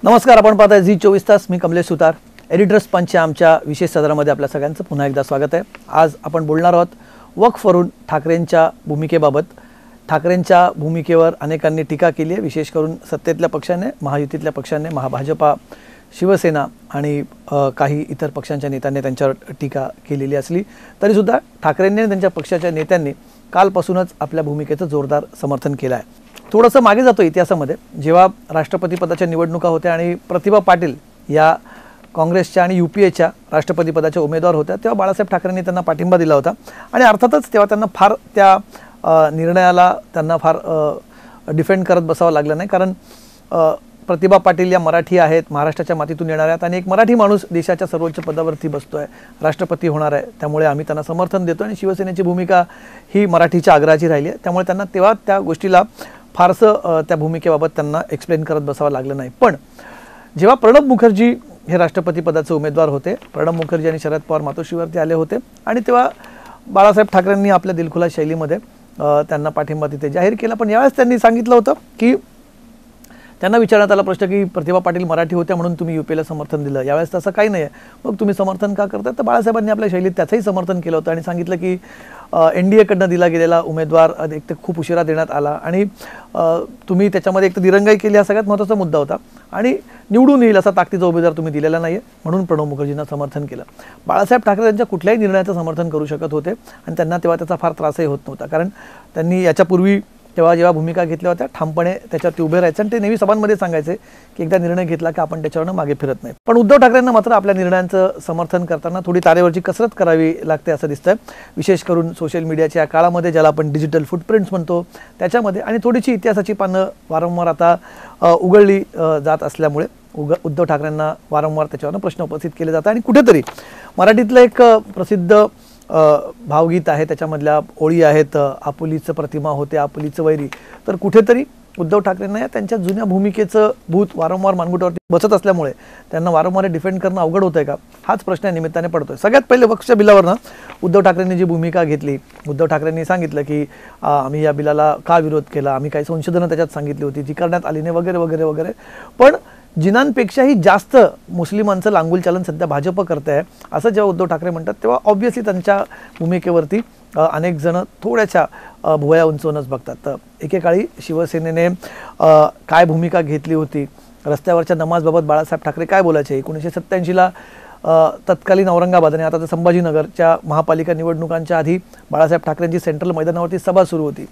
नमस्कार, आपण पाहताय जी24 तास. मी कमलेश सुतार. एडिटर्स पंचच्या आमच्या विशेष सदरामध्ये आपल्या सगळ्यांचं पुन्हा एकदा स्वागत आहे. आज आपण बोलणार आहोत वक्फवरून ठाकरेंच्या भूमिकेबाबत. ठाकरेंच्या भूमिकेवर अनेकांनी टीका केली आहे, विशेष करून सत्तेतल्या पक्षाने, महायुतीतल्या पक्षाने, भाजपा, शिवसेना आणि काही इतर पक्षांच्या नेत्यांनी त्यांच्यावर टीका केलेली असली तरीसुद्धा ठाकरेंनी आणि त्यांच्या पक्षाच्या नेत्यांनी कालपासूनच आपल्या भूमिकेचं जोरदार समर्थन केलं आहे. थोडंसं मागे जातो इतिहासामध्ये. जेव्हा राष्ट्रपती पदाच्या निवडणुका होत्या आणि प्रतिभा पाटील या काँग्रेसच्या आणि UPAच्या राष्ट्रपती पदाच्या उमेदवार होत्या, तेव्हा बाळासाहेब ठाकरेंनी त्यांना पाठिंबा दिला होता. आणि अर्थातच तेव्हा त्यांना फार त्या निर्णयाला फार डिफेंड करत बसावं लागलं नाही, कारण प्रतिभा पाटील या मराठी आहेत, महाराष्ट्राच्या मातीतून येणार आहेत आणि एक मराठी माणूस देशाच्या सर्वोच्च पदावरती बसतोय, राष्ट्रपती होणार आहे, त्यामुळे आम्ही त्यांना समर्थन देतो. आणि शिवसेनेची भूमिका ही मराठीच्या आग्रहाची राहिली आहे, त्यामुळे त्यांना तेव्हा त्या गोष्टीला फारसं त्या भूमिकेबाबत त्यांना एक्सप्लेन करत बसावं लागलं नाही. पण जेव्हा प्रणब मुखर्जी हे राष्ट्रपती पदाचे उमेदवार होते, प्रणब मुखर्जी आणि शरद पवार मातोश्रीवरती आले होते आणि तेव्हा बाळासाहेब ठाकरेंनी आपल्या दिलखुलास शैलीमध्ये त्यांना पाठिंबा तिथे जाहीर केला. पण यावेळेस त्यांनी सांगितलं होतं की त्यांना विचारण्यात आला प्रश्न की प्रतिभा पाटील मराठी होत्या म्हणून तुम्ही UPAला समर्थन दिलं, यावेळेस तसं काही नाही आहे, मग तुम्ही समर्थन का करता? तर बाळासाहेबांनी आपल्या शैलीत त्याचंही समर्थन केलं होतं आणि सांगितलं की NDAकडनं दिला गेलेला उमेदवार एक तर खूप उशिरा देण्यात आला आणि तुम्ही त्याच्यामध्ये एक तर दिरंगाई केली, हा सगळ्यात महत्त्वाचा मुद्दा होता, आणि निवडून येईल असा ताकदीचा उमेदवार तुम्ही दिलेला नाही आहे, म्हणून प्रणब मुखर्जींना समर्थन केलं. बाळासाहेब ठाकरे त्यांच्या कुठल्याही निर्णयाचं समर्थन करू शकत होते आणि त्यांना तेव्हा त्याचा फार त्रासही होत नव्हता, कारण त्यांनी याच्यापूर्वी तेव्हा जेव्हा भूमिका घेतल्या होत्या ठामपणे त्याच्यावरती उभे राहायचे आणि ते नेहमी सभांमध्ये सांगायचे की एकदा निर्णय घेतला की आपण त्याच्यावरनं मागे फिरत नाही. पण उद्धव ठाकरेंना मात्र आपल्या निर्णयांचं समर्थन करताना थोडी तारेवरची कसरत करावी लागते असं दिसतंय, विशेष करून सोशल मीडियाच्या काळामध्ये, ज्याला आपण डिजिटल फुटप्रिंट्स म्हणतो त्याच्यामध्ये, आणि थोडीशी इतिहासाची पानं वारंवार आता उघडली जात असल्यामुळे उद्धव ठाकरेंना वारंवार त्याच्यावरनं प्रश्न उपस्थित केले जातात. आणि कुठेतरी मराठीतलं एक प्रसिद्ध भावगीत आहे, त्याच्यामधल्या ओळी आहेत, आपुलीचं प्रतिमा होते आपुलीचं वैरी, तर कुठेतरी उद्धव ठाकरेंना या त्यांच्या जुन्या भूमिकेचं भूत वारंवार मानगुटावरती बसत असल्यामुळे त्यांना वारंवार डिफेंड करणं अवघड होतंय का, हाच प्रश्न या निमित्ताने पडतोय. सगळ्यात पहिले वक्फच्या बिलावरनं उद्धव ठाकरेंनी जी भूमिका घेतली, उद्धव ठाकरेंनी सांगितलं की आम्ही या बिलाला का विरोध केला, आम्ही काही संशोधनं त्याच्यात सांगितली होती, ती करण्यात आली नाही वगैरे वगैरे वगैरे. पण जिनांपेक्षाही जास्त मुस्लिमांचं लांगुल चालन सध्या भाजप करत आहे असं जेव्हा उद्धव ठाकरे म्हणतात, तेव्हा ऑब्व्हियसली त्यांच्या भूमिकेवरती अनेक जण थोड्याशा भुवया उंचवूनच बघतात. तर एकेकाळी शिवसेनेने काय भूमिका घेतली होती, रस्त्यावरच्या नमाजबाबत बाळासाहेब ठाकरे काय बोलायचे, 1987ला तत्कालीन औरंगाबाद आणि आता तर संभाजीनगरच्या महापालिका निवडणुकांच्या आधी बाळासाहेब ठाकरेंची सेंट्रल मैदानावरती सभा सुरू होती.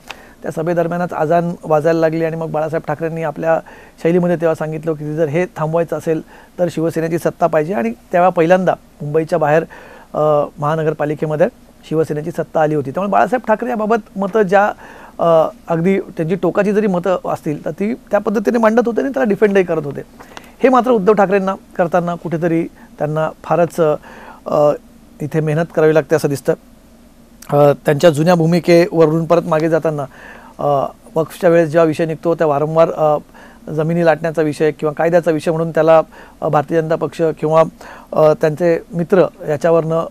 त्या सभेदरम्यानच आजान वाजायला लागली आणि मग बाळासाहेब ठाकरेंनी आपल्या शैलीमध्ये तेव्हा सांगितलं की जर हे थांबवायचं असेल तर शिवसेनेची सत्ता पाहिजे. आणि तेव्हा पहिल्यांदा मुंबईच्या बाहेर महानगरपालिकेमध्ये शिवसेनेची सत्ता आली होती. त्यामुळे बाळासाहेब ठाकरे याबाबत मतं ज्या अगदी त्यांची टोकाची जरी मतं असतील तर ती त्या पद्धतीने मांडत होते आणि त्याला डिफेंडही करत होते. हे मात्र उद्धव ठाकरेंना करताना कुठेतरी त्यांना फारच इथे मेहनत करावी लागते असं दिसतं. त्यांच्या जुन्या भूमिकेवरून परत मागे जाताना वक्फच्या वेळेस जेव्हा विषय निघतो त्या वारंवार जमिनी लाटण्याचा विषय किंवा कायद्याचा विषय म्हणून त्याला भारतीय जनता पक्ष किंवा त्यांचे मित्र याच्यावरनं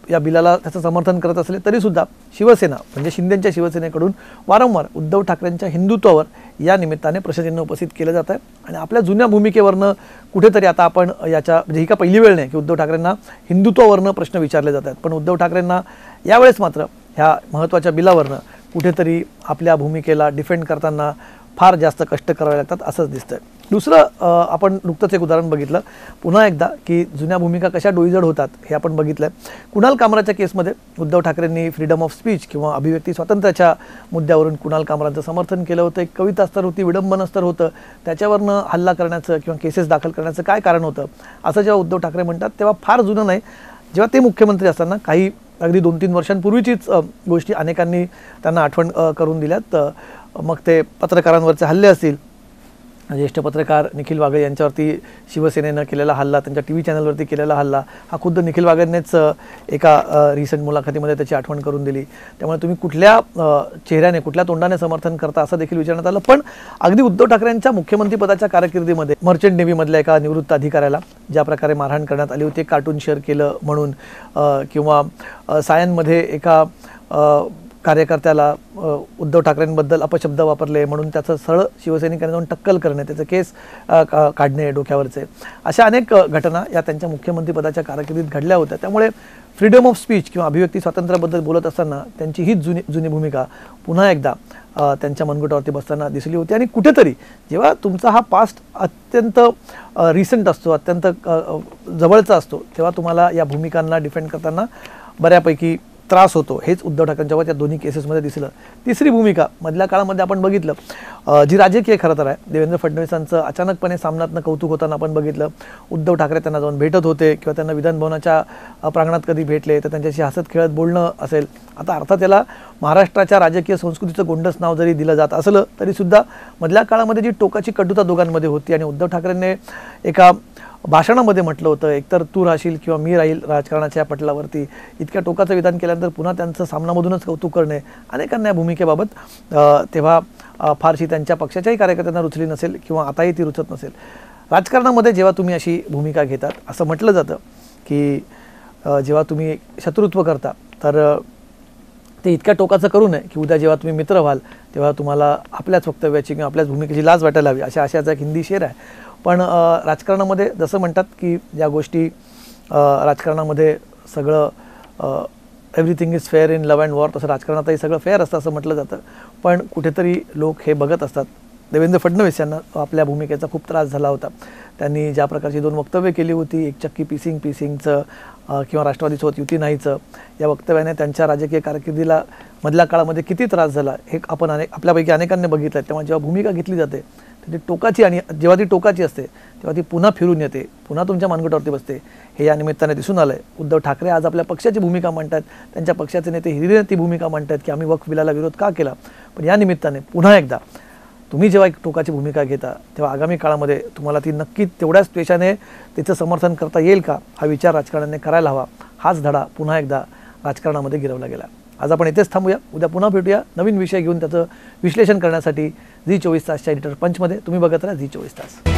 या बिलाला त्याचं समर्थन करत असले तरीसुद्धा शिवसेना म्हणजे शिंदेंच्या शिवसेनेकडून वारंवार उद्धव ठाकरेंच्या हिंदुत्वावर या निमित्ताने प्रश्नचिन्ह उपस्थित केलं जात आहे. आणि आपल्या जुन्या भूमिकेवरनं कुठेतरी आता आपण याच्या म्हणजे ही का पहिली वेळ नाही की उद्धव ठाकरेंना हिंदुत्वावरनं प्रश्न विचारले जात आहेत, पण उद्धव ठाकरेंना यावेळेस मात्र ह्या महत्त्वाच्या बिलावरनं कुठेतरी आपल्या भूमिकेला डिफेंड करताना फार जास्त कष्ट करावे लागतात असंच दिसतंय. दुसरं आपण नुकतंच एक उदाहरण बघितलं पुन्हा एकदा की जुन्या भूमिका कशा डोईजड होतात हे आपण बघितलं. कुणाल कामराच्या केसमध्ये उद्धव ठाकरेंनी फ्रीडम ऑफ स्पीच किंवा अभिव्यक्ती स्वातंत्र्याच्या मुद्द्यावरून कुणाल कामरांचं समर्थन केलं होतं. एक कवितास्तर होती, विडंबनस्तर होतं, त्याच्यावरनं हल्ला करण्याचं किंवा केसेस दाखल करण्याचं काय कारण होतं असं जेव्हा उद्धव ठाकरे म्हणतात तेव्हा फार जुनं नाही, जेव्हा ते मुख्यमंत्री असताना काही अगदी 2-3 वर्षांपूर्वीचीच गोष्टी अनेकांनी त्यांना आठवण करून दिल्यात. मग ते पत्रकारांवरचे हल्ले असतील, ज्येष्ठ पत्रकार निखिल वागळे यांच्यावरती शिवसेनेनं केलेला हल्ला, त्यांच्या TV चॅनलवरती केलेला हल्ला, हा खुद्द निखिल वागळेंनीच एका रिसेंट मुलाखतीमध्ये त्याची आठवण करून दिली. त्यामुळे तुम्ही कुठल्या चेहऱ्याने कुठल्या तोंडाने समर्थन करता असं देखील विचारण्यात आलं. पण अगदी उद्धव ठाकरेंच्या मुख्यमंत्रीपदाच्या कारकिर्दीमध्ये मर्चंट नेव्हीमधल्या एका निवृत्त अधिकाऱ्याला ज्या प्रकारे मारहाण करण्यात आली होती कार्टून शेअर केलं म्हणून, किंवा सायनमध्ये एका कार्यकर्त्याला उद्धव ठाकरेंबद्दल अपशब्द वापरले म्हणून त्याचं सरळ शिवसैनिकांनी जाऊन टक्कल करणे, त्याचं केस काढणे डोक्यावरचे, अशा अनेक घटना या त्यांच्या मुख्यमंत्रीपदाच्या कारकिर्दीत घडल्या होत्या. त्यामुळे फ्रीडम ऑफ स्पीच किंवा अभिव्यक्ती स्वातंत्र्याबद्दल बोलत असताना त्यांची हीच जुनी भूमिका पुन्हा एकदा त्यांच्या मनगटावरती बसताना दिसली होती. आणि कुठेतरी जेव्हा तुमचा हा पास्ट अत्यंत रिसेंट असतो, अत्यंत जवळचा असतो, तेव्हा तुम्हाला या भूमिकांना डिफेंड करताना बऱ्यापैकी त्रास होतो. हेच उद्धव ठाकरेंच्या या दोन्ही केसेसमध्ये दिसलं. तिसरी भूमिका मधल्या काळामध्ये आपण बघितलं, जी राजकीय खरं तर आहे. देवेंद्र फडणवीसांचं अचानकपणे सामन्यातनं कौतुक होताना आपण बघितलं. उद्धव ठाकरे त्यांना जाऊन भेटत होते किंवा त्यांना विधानभवनाच्या प्रांगणात कधी भेटले तर त्यांच्याशी हसत खेळत बोलणं असेल. आता अर्थात त्याला महाराष्ट्राच्या राजकीय संस्कृतीचं गोंडस नाव जरी दिलं जात असलं तरीसुद्धा मधल्या काळामध्ये जी टोकाची कटुता दोघांमध्ये होती आणि उद्धव ठाकरेंनी एका भाषणामध्ये म्हटलं होतं, एकतर तू राहशील किंवा मी राहील राजकारणाच्या पटलावरती, इतक्या टोकाचं विधान केल्यानंतर पुन्हा त्यांचं सामनामधूनच कौतुक करणे अनेकांना या भूमिकेबाबत तेव्हा फारशी त्यांच्या पक्षाच्याही कार्यकर्त्यांना रुचली नसेल किंवा आताही ती रुचत नसेल. राजकारणामध्ये जेव्हा तुम्ही अशी भूमिका घेतात, असं म्हटलं जातं की जेव्हा तुम्ही शत्रुत्व करता तर ते इतक्या टोकाचं करू नये की उद्या जेव्हा तुम्ही मित्र व्हाल तेव्हा तुम्हाला आपल्याच वक्तव्याची किंवा आपल्याच भूमिकेची लाज वाटायला हवी, अशा आशयाचा एक हिंदी शेर आहे. पण राजकारणामध्ये जसं म्हणतात की ज्या गोष्टी राजकारणामध्ये सगळं everything is fair in love and war, तसं राजकारणातही सगळं फेअर असतं असं म्हटलं जातं. पण कुठेतरी लोक हे बघत असतात. देवेंद्र फडणवीस यांना आपल्या भूमिकेचा खूप त्रास झाला होता. त्यांनी ज्या प्रकारची 2 वक्तव्य केली होती, एक चक्की पीसिंगचं किंवा राष्ट्रवादीसोबत युती नाहीचं, या वक्तव्याने त्यांच्या राजकीय कारकिर्दीला मधल्या काळामध्ये किती त्रास झाला हे आपण आपल्यापैकी अनेकांनी बघितलं. तेव्हा जेव्हा भूमिका घेतली जाते ती टोकाची, आणि जेव्हा ती टोकाची असते तेव्हा ती पुन्हा फिरून येते, पुन्हा तुमच्या मानगटावरती बसते. हे या निमित्ताने दिसून आलं आहे. उद्धव ठाकरे आज आपल्या पक्षाची भूमिका मांडतात, त्यांच्या पक्षाचे नेते हिरिरीने ती भूमिका मांडतात की आम्ही वक्फ बिलाला विरोध का केला. पण या निमित्ताने पुन्हा एकदा तुम्ही जेव्हा एक टोकाची भूमिका घेता तेव्हा आगामी काळामध्ये तुम्हाला ती नक्की तेवढ्याच द्वेषाने तिचं समर्थन करता येईल का, हा विचार राजकारण्यांनी करायला हवा. हाच धडा पुन्हा एकदा राजकारणामध्ये गिरवला गेला. आज आपण इथेच थांबूया. उद्या पुन्हा भेटूया नवीन विषय घेऊन त्याचं विश्लेषण करण्यासाठी झी 24 तासच्या एडिटर पंचमध्ये. तुम्ही बघत राहा झी 24 तास.